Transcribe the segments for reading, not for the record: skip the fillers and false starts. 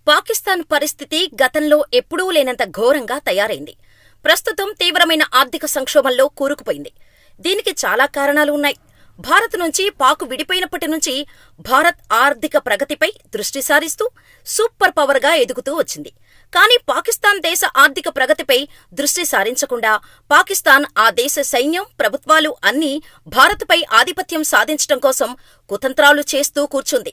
పాకిస్తాన్ పరిస్థితి గతంలో ఎప్పుడూ లేనంత ఘోరంగా తయారైంది. ప్రస్తుతం తీవ్రమైన ఆర్థిక సంక్షోభంలో కూరుకుపోయింది. దీనికి చాలా కారణాలు ఉన్నాయి. భారత్ నుంచి పాక్ విడిపోయినప్పటి నుంచి భారత్ ఆర్థిక ప్రగతిపై దృష్టి సారిస్తూ సూపర్ పవర్గా ఎదుగుతూ వచ్చింది. కానీ పాకిస్తాన్ దేశ ఆర్థిక ప్రగతిపై దృష్టి సారించకుండా పాకిస్తాన్ ఆ దేశ సైన్యం, ప్రభుత్వాలు అన్నీ భారత్పై ఆధిపత్యం సాధించటం కోసం కుతంత్రాలు చేస్తూ కూర్చుంది.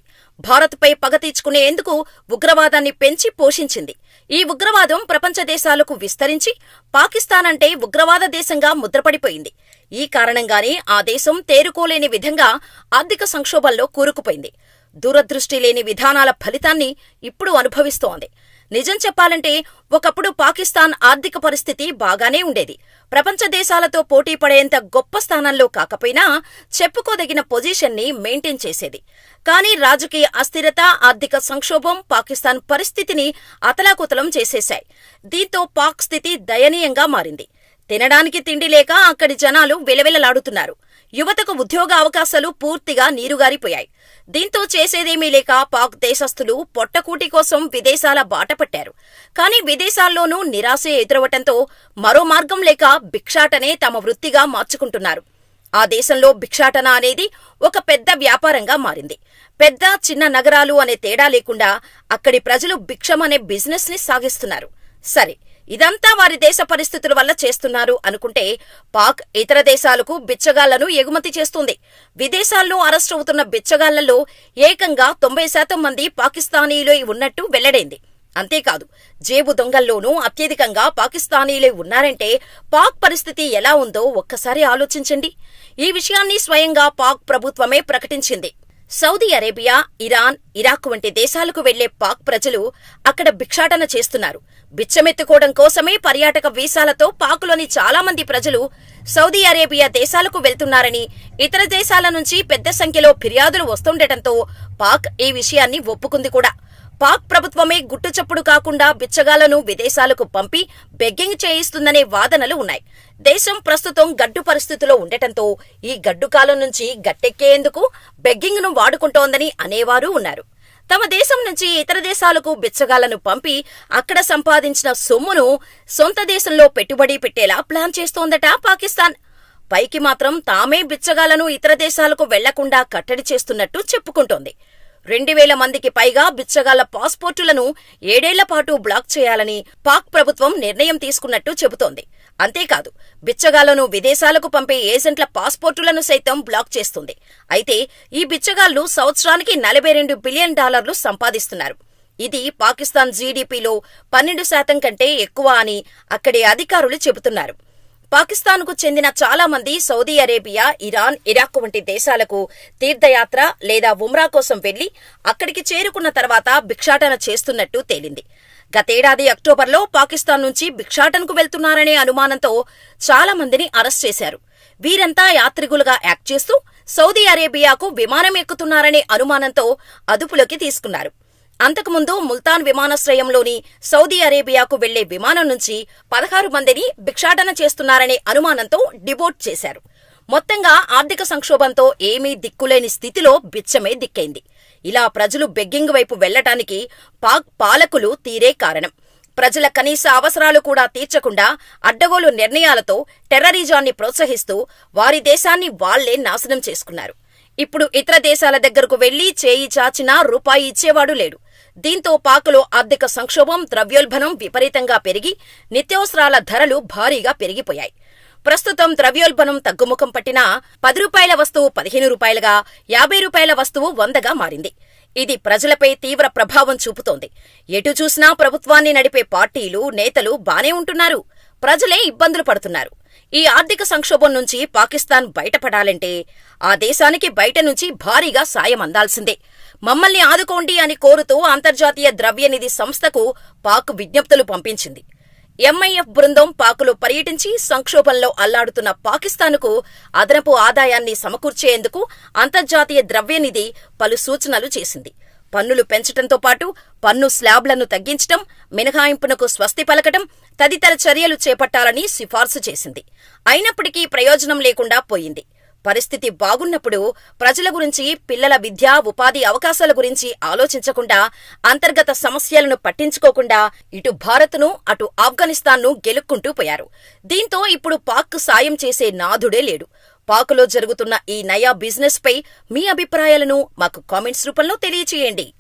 భారత్పై పగ తీర్చుకునేందుకు ఉగ్రవాదాన్ని పెంచి పోషించింది. ఈ ఉగ్రవాదం ప్రపంచ దేశాలకు విస్తరించి పాకిస్తాన్ అంటే ఉగ్రవాద దేశంగా ముద్రపడిపోయింది. ఈ కారణంగానే ఆ దేశం తేరుకోలేని విధంగా ఆర్థిక సంక్షోభంలో కూరుకుపోయింది. దూరదృష్టి లేని విధానాల ఫలితాన్ని ఇప్పుడు అనుభవిస్తోంది. నిజం చెప్పాలంటే ఒకప్పుడు పాకిస్తాన్ ఆర్థిక పరిస్థితి బాగానే ఉండేది. ప్రపంచ దేశాలతో పోటీ పడేంత గొప్ప స్థానంలో కాకపోయినా చెప్పుకోదగిన పొజిషన్ని మెయింటైన్ చేసేది. కానీ రాజకీయ అస్థిరత, ఆర్థిక సంక్షోభం పాకిస్తాన్ పరిస్థితిని అతలాకుతలం చేసేశాయి. దీంతో పాక్ స్థితి దయనీయంగా మారింది. తినడానికి తిండి లేక అక్కడి జనాలు విలవిలలాడుతున్నారు. యువతకు ఉద్యోగ అవకాశాలు పూర్తిగా నీరుగారిపోయాయి. దీంతో చేసేదేమీ లేక పాక్ దేశస్థులు పొట్టకూటి కోసం విదేశాల బాటపట్టారు. కానీ విదేశాల్లోనూ నిరాశే ఎదురవటంతో మరో మార్గం లేక భిక్షాటనే తమ వృత్తిగా మార్చుకుంటున్నారు. ఆ దేశంలో భిక్షాటన అనేది ఒక పెద్ద వ్యాపారంగా మారింది. పెద్ద చిన్న నగరాలు అనే తేడా లేకుండా అక్కడి ప్రజలు భిక్షం అనే బిజినెస్ ని సాగిస్తున్నారు. సరే, ఇదంతా వారి దేశ పరిస్థితుల వల్ల చేస్తున్నారు అనుకుంటే పాక్ ఇతర దేశాలకు బిచ్చగాళ్లను ఎగుమతి చేస్తుంది. విదేశాల్లో అరెస్టు అవుతున్న బిచ్చగాళ్లలో ఏకంగా 90% మంది పాకిస్తానీలే ఉన్నట్టు వెల్లడైంది. అంతేకాదు, జేబు దొంగల్లోనూ అత్యధికంగా పాకిస్తానీలే ఉన్నారంటే పాక్ పరిస్థితి ఎలా ఉందో ఒక్కసారి ఆలోచించండి. ఈ విషయాన్ని స్వయంగా పాక్ ప్రభుత్వమే ప్రకటించింది. సౌదీ అరేబియా, ఇరాన్, ఇరాక్ వంటి దేశాలకు వెళ్లే పాక్ ప్రజలు అక్కడ భిక్షాటన చేస్తున్నారు. బిచ్చమెత్తుకోవడం కోసమే పర్యాటక వీసాలతో పాకులోని చాలా మంది ప్రజలు సౌదీ అరేబియా దేశాలకు వెళ్తున్నారని ఇతర దేశాల నుంచి పెద్ద సంఖ్యలో ఫిర్యాదులు వస్తుండటంతో పాక్ ఈ విషయాన్ని ఒప్పుకుంది కూడా. పాక్ ప్రభుత్వమే గుట్టుచప్పుడు కాకుండా బిచ్చగాళ్లను విదేశాలకు పంపి బెగ్గింగ్ చేయిస్తుందనే వాదనలు ఉన్నాయి. దేశం ప్రస్తుతం గడ్డు పరిస్థితిలో ఉండటంతో ఈ గడ్డుకాలం నుంచి గట్టెక్కేందుకు బెగ్గింగ్ ను వాడుకుంటోందని అనేవారు ఉన్నారు. తమ దేశం నుంచి ఇతర దేశాలకు బిచ్చగాళ్లను పంపి అక్కడ సంపాదించిన సొమ్మును సొంత దేశంలో పెట్టుబడి పెట్టేలా ప్లాన్ చేస్తోందట పాకిస్తాన్. పైకి మాత్రం తామే బిచ్చగాళ్లను ఇతర దేశాలకు వెళ్లకుండా కట్టడి చేస్తున్నట్టు చెప్పుకుంటోంది. 2000 మందికి పైగా బిచ్చగాళ్ల పాస్పోర్టులను 7 ఏళ్ల పాటు బ్లాక్ చేయాలని పాక్ ప్రభుత్వం నిర్ణయం తీసుకున్నట్టు చెబుతోంది. అంతేకాదు, బిచ్చగాళ్లను విదేశాలకు పంపే ఏజెంట్ల పాస్పోర్టులను సైతం బ్లాక్ చేస్తుంది. అయితే ఈ బిచ్చగాళ్లు సంవత్సరానికి $42 బిలియన్ సంపాదిస్తున్నారు. ఇది పాకిస్తాన్ జీడీపీలో 12% కంటే ఎక్కువ అని అక్కడి అధికారులు చెబుతున్నారు. పాకిస్తాన్కు చెందిన చాలా మంది సౌదీ అరేబియా, ఇరాన్, ఇరాక్ వంటి దేశాలకు తీర్థయాత్ర లేదా ఉమ్రా కోసం వెళ్లి అక్కడికి చేరుకున్న తర్వాత భిక్షాటన చేస్తున్నట్టు తేలింది. గతేడాది అక్టోబర్లో పాకిస్తాన్ నుంచి భిక్షాటనకు వెళ్తున్నారనే అనుమానంతో చాలా మందిని అరెస్ట్ చేశారు. వీరంతా యాత్రికులుగా యాక్ట్ చేస్తూ సౌదీ అరేబియాకు విమానం ఎక్కుతున్నారనే అనుమానంతో అదుపులోకి తీసుకున్నారు. అంతకుముందు ముల్తాన్ విమానాశ్రయంలోని సౌదీ అరేబియాకు వెళ్లే విమానం నుంచి 16 మందిని భిక్షాటన చేస్తున్నారనే అనుమానంతో డిబోట్ చేశారు. మొత్తంగా ఆర్థిక సంక్షోభంతో ఏమీ దిక్కులేని స్థితిలో బిచ్చమే దిక్కైంది. ఇలా ప్రజలు బెగ్గింగ్ వైపు వెళ్లటానికి పాక్ పాలకులు తీరే కారణం. ప్రజల కనీస అవసరాలు కూడా తీర్చకుండా అడ్డగోలు నిర్ణయాలతో టెర్రరిజాన్ని ప్రోత్సహిస్తూ వారి దేశాన్ని వాళ్లే నాశనం చేసుకున్నారు. ఇప్పుడు ఇతర దేశాల దగ్గరకు వెళ్లి చేయి చాచినా రూపాయి ఇచ్చేవాడు లేడు. దీంతో పాకులో ఆర్థిక సంక్షోభం, ద్రవ్యోల్బణం విపరీతంగా పెరిగి నిత్యావసరాల ధరలు భారీగా పెరిగిపోయాయి. ప్రస్తుతం ద్రవ్యోల్బణం తగ్గుముఖం పట్టినా ₹10 వస్తువు ₹15గా, ₹50 వస్తువు ₹100గా మారింది. ఇది ప్రజలపై తీవ్ర ప్రభావం చూపుతోంది. ఎటు చూసినా ప్రభుత్వాన్ని నడిపే పార్టీలు, నేతలు బానే ఉంటున్నారు. ప్రజలే ఇబ్బందులు పడుతున్నారు. ఈ ఆర్థిక సంక్షోభం నుంచి పాకిస్తాన్ బయటపడాలంటే ఆ దేశానికి బయట నుంచి భారీగా సాయం అందాల్సిందే. మమ్మల్ని ఆదుకోండి అని కోరుతూ అంతర్జాతీయ ద్రవ్యనిధి సంస్థకు పాక్ విజ్ఞప్తులు పంపించింది. ఎంఐఎఫ్ బృందం పాకులో పర్యటించి సంక్షోభంలో అల్లాడుతున్న పాకిస్తాన్కు అదనపు ఆదాయాన్ని సమకూర్చేందుకు అంతర్జాతీయ ద్రవ్యనిధి పలు సూచనలు చేసింది. పన్నులు పెంచటంతో పాటు పన్ను స్లాబ్లను తగ్గించటం, మినహాయింపునకు స్వస్తి పలకటం తదితర చర్యలు చేపట్టాలని సిఫార్సు చేసింది. అయినప్పటికీ ప్రయోజనం లేకుండా పోయింది. పరిస్థితి బాగున్నప్పుడు ప్రజల గురించి, పిల్లల విద్యా, ఉపాధి అవకాశాల గురించి ఆలోచించకుండా, అంతర్గత సమస్యలను పట్టించుకోకుండా ఇటు భారత్ను, అటు ఆఫ్ఘనిస్తాన్ను గెలుక్కుంటూ పోయారు. దీంతో ఇప్పుడు పాక్ సాయం చేసే నాథుడే లేడు. పాకులో జరుగుతున్న ఈ నయా బిజినెస్ పై మీ అభిప్రాయాలను మాకు కామెంట్స్ రూపంలో తెలియచేయండి.